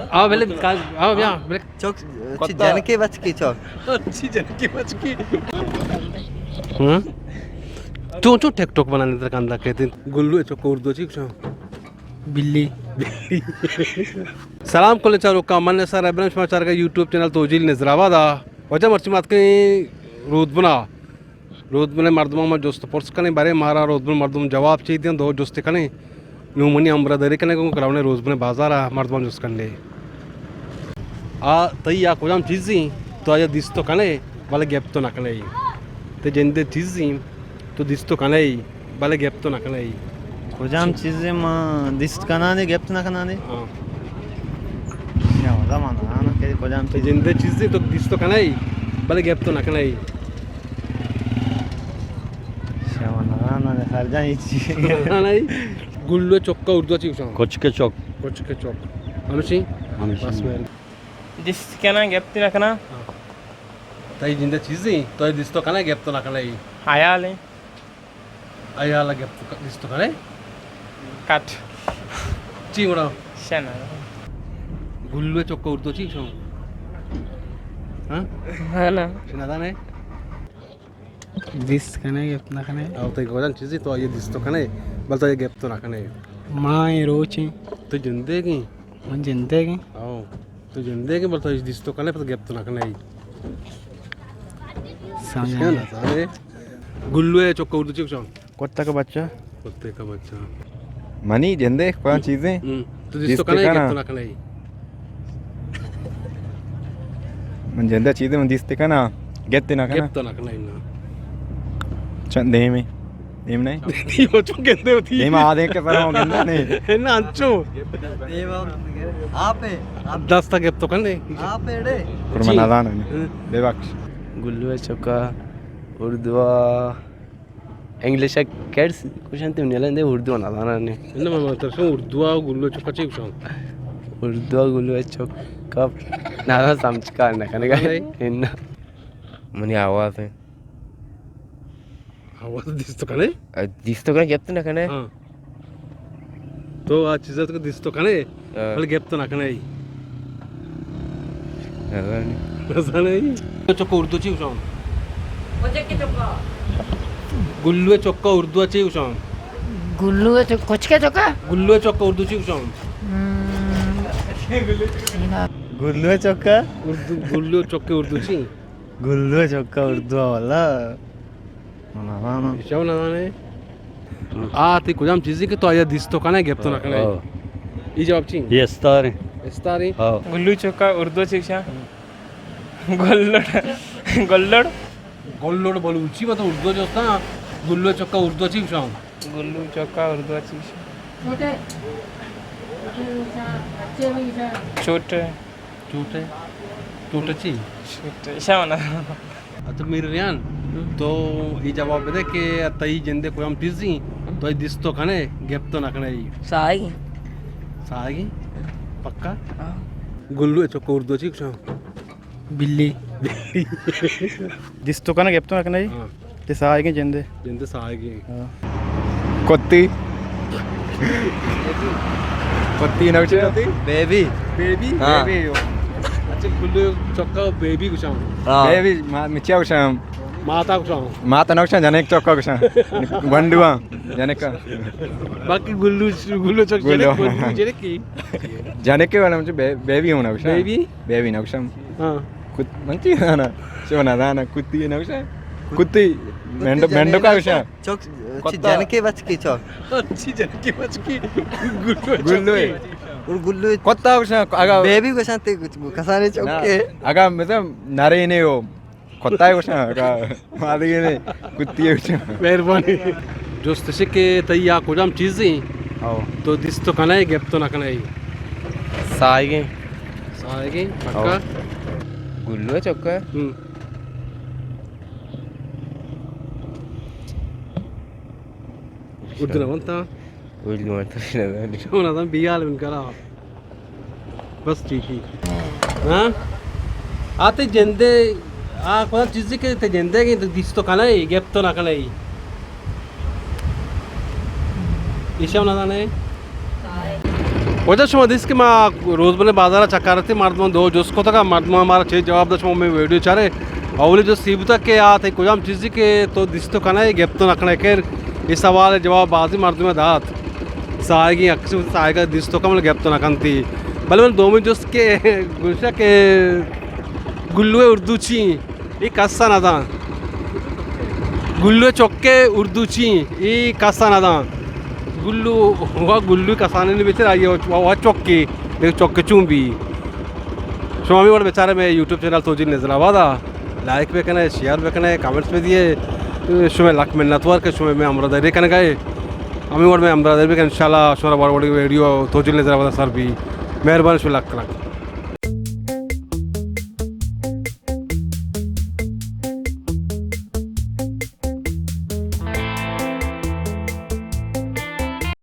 आओ पहले आओ भैया çok Canike Baçki çok. अच्छी जनकी बचकी तू जो टिकटॉक बनाने तेरा कंधा कहते गुल्लू चोको उर्दू चीक छो Billi. सलाम कोले चारों का मन सर अब्राहिम समाचार का यूट्यूब चैनल तोजिल नजराबाद वजह मर्ची मात के रोद बने मर्दमा में जोस्त पोर्स कने बारे मारा रोद बने मर्दम जवाब चाहिए दो जोस्त कने यूं मनी अमरादरी कने को करावने रोज बने बाजार मर्दमा जोस्त कने तई या कोजाम चीज़ी तो आज दिस तो कने वाले गैप तो ना कने ते जिंदे चीज़ी तो दिस तो कने वाले गैप तो ना कने Hocam çizim dist kanadı yaptın kanadı. Ya o zaman ana kedi hocam ते जिंदे चीज़ी तो दिस तो कने वाले गैप तो ना कने ana harcan hiç. नहीं गुल्लू चौका उर्दू चीज़ Koçke çok. कोच के चौक अनुशी बस में Dis kana gapti na kana तई जिंदे चीज़ी तो दिस तो कने गैप तो ना कने hayale आया ला गैप तो दिस तो कने kat ची उड़ा shana गुल्लू चौका उर्दू चीज़ हाँ hana सुना था नहीं Dist kanadı yaptın kanadı. अब तो कोजाम चीज़ी तो ये दिस तो कने बस तो ये गैप तो ना कने May roçi. तो जिंदगी Man jindagi. आओ तो जिंदगी बस तो दिस तो कने पर गैप तो ना कने Samjhan. अरे गुल्लू है चौका उर्दू चीज़ Kotta ka bachcha. कुत्ते का बच्चा Mani jende kwan cheezeं तो दिस तो कने गैप तो ना कने man jende cheezeं man diste kana gette na gap kana तो ना कने ना chan deme dem nahi यो चो कहते होती dem aade ke par ho genda ne है ना अंचो Ape. दस तक गैप तो कने Ape de. kurman adana ne bebaksh गुल्लू चौका उर्दू इंग्लिश कैट्स कुछ अंतिम निलंदे उर्दू ना दाना ने इन्ना मैं मतलब सो उर्दू आ गुल्लू चौका चीज़ उर्दू गुल्लू चौका ना समझ का ना कने का इन मनी आवाज है आवाज दिस तो कने दिस तो का गैप ना कने हाँ तो आज चीज़ तो दिस तो कने बल गैप तो ना कने ऐसा नहीं चौका उर्दू चीज़ गुल्लू चौका उर्दू चीज़ गुल्लू है तो कुछ के तो का गुल्लू चौका उर्दू चीज़ Gullu chokka. उर्दू गुल्लू चौके उर्दू चीज़ Gullu chokka urdu wala. Mana. Shaw ना ने ती कुछ हम चीज़ी के तो आया दिस तो कने गैप तो ना कने ये जवाब चीज़ yes tare इस्तारी gullu chokka urdu chiksha gollod gollod गोल्लोड बोलू ऊंची बात उर्दू जो था गुल्लू चौका उर्दू चीज़ gullu chokka urdu chiksha छोटे छोटे छोटे चीज़ छोटे shana तो मेरे रियान तो ये जवाब दे कि तई जिंदे कोई हम चीज़ी तो ये दिस तो कने गैप तो ना कने साई सागी पक्का गुल्लू चौका उर्दू चीज़ Billi. Dist kana yaptın kanadı. हाँ Te sahi jinde. जिंदे सागी kotti kotti na uche Baby. Baby ha अच्छा गुल्लू चौका बेबी कुछ baby ma michya usham माता कुछ mata na usham janek chokka usham wanduwa janek बाकी गुल्लू गुल्लू चौक गुल्लू। जेरे की janek wala muche baby hona usham Baby? baby na usham हाँ kut manchi na shona dana kutti na usham kutti mendo ka usham Çok Kotta. Canike Baçki çok. अच्छी जनकी बचकी गुल्लू gullu Gullu. kotta usham aga Baby ko sante kasane çok ke. aga मतलब नारे ने हो कोत्ता है कुछ ना aga मारे ने कुत्ती है कुछ मेहरबानी जो से के तैया को हम चीज़ी आओ तो दिस तो कने गैप तो ना कने सागे सागी पक्का गुल्लू चौका उर्दू ना बनता उर्दू मतलब शो ना था बियाल बन करा बस ठीक ही हाँ आते जिंदे कोई चीज़ के ते जिंदे की दिस तो कने गैप तो ना कने ईशा ना था ने वजह शमा दिस के मा रोज बने बाजारा चक्कारते मार्दमा दो जोस को तका मार्दमा हमारा छे जवाब दशमा में वीडियो चारे अवली जो सीबता के आते कुजाम चीज़ के तो दिस तो कना है गेप तो नखने के इस सवाल जवाब बाजी मार्दमा दात साएगी अक्सर साएगा दिस तो कमल गेप तो नखनती बल दो में जोस के गुस्सा के गुल्लुए उर्दू ची ये कस्सा ना था गुल्लुए चौके उर्दू ची ये कस्सा ना था गुल्लू वह गुल्लू कसाने ने बेचारा ये वह चौकी देख चौके चूंबी स्वामी वाले बेचारे में यूट्यूब चैनल तो जिन नजर था लाइक पे करना है शेयर पे करना है कमेंट्स पे दिए शुमे लाख में नेटवर्क है शुमे में अमरादरी करने गए अमी वाले में अमरादरी भी इंशाल्लाह शुरा बड़ी वीडियो तो जिन नजर सर भी मेहरबानी शुल्क